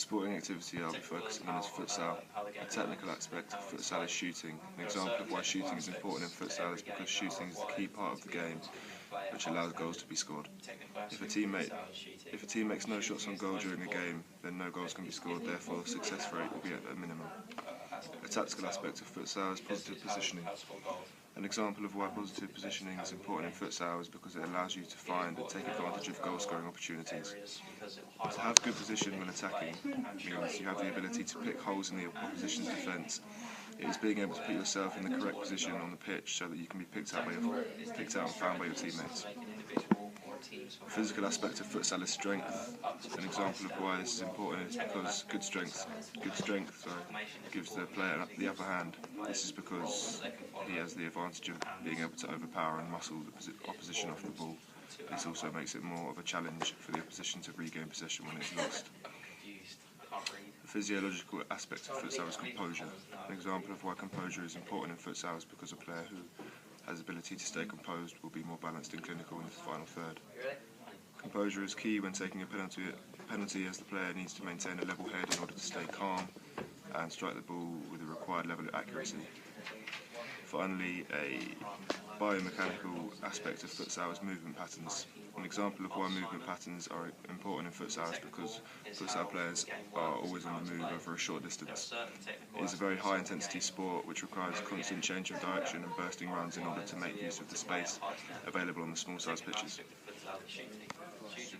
sporting activity I'll be focusing on is futsal. A technical aspect of futsal is shooting. An example of why shooting is important in futsal is because shooting is the key part of the game which allows goals to be scored. If a team makes no shots on goal during a game, then no goals can be scored, therefore success rate will be at a minimum. A tactical aspect of futsal is positive positioning. An example of why positive positioning is important in futsal is because it allows you to find and take advantage of goal-scoring opportunities. To have good position when attacking means you have the ability to pick holes in the opposition's defence. It is being able to put yourself in the correct position on the pitch so that you can be picked out and found by your teammates. The physical aspect of futsal is strength. An example of why this is important is because good strength gives the player the upper hand. This is because he has the advantage of being able to overpower and muscle the opposition off the ball. This also makes it more of a challenge for the opposition to regain possession when it's lost. The physiological aspect of futsal is composure. An example of why composure is important in futsal is because a player who has the ability to stay composed will be more balanced and clinical in the final third. Composure is key when taking a penalty as the player needs to maintain a level head in order to stay calm and strike the ball with the required level of accuracy. Finally, a biomechanical aspect of futsal is movement patterns. An example of why movement patterns are important in futsal is because futsal players are always on the move over a short distance. It is a very high intensity sport which requires constant change of direction and bursting runs in order to make use of the space available on the small size pitches.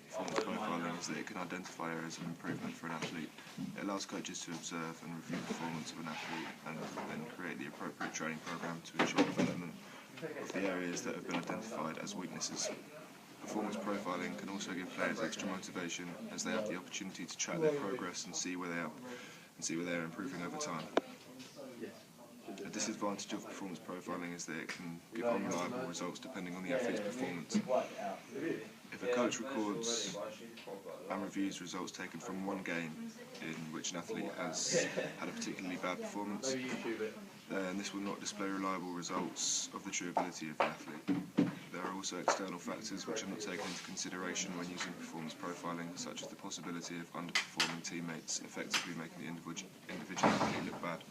Performance profiling is that it can identify areas of improvement for an athlete. It allows coaches to observe and review the performance of an athlete and then create the appropriate training program to ensure development of the areas that have been identified as weaknesses. Performance profiling can also give players extra motivation as they have the opportunity to track their progress and see where they are improving over time. A disadvantage of performance profiling is that it can give unreliable results depending on the athlete's performance. If a coach records and reviews results taken from one game in which an athlete has had a particularly bad performance, then this will not display reliable results of the true ability of the athlete. There are also external factors which are not taken into consideration when using performance profiling, such as the possibility of underperforming teammates effectively making the individual athlete look bad.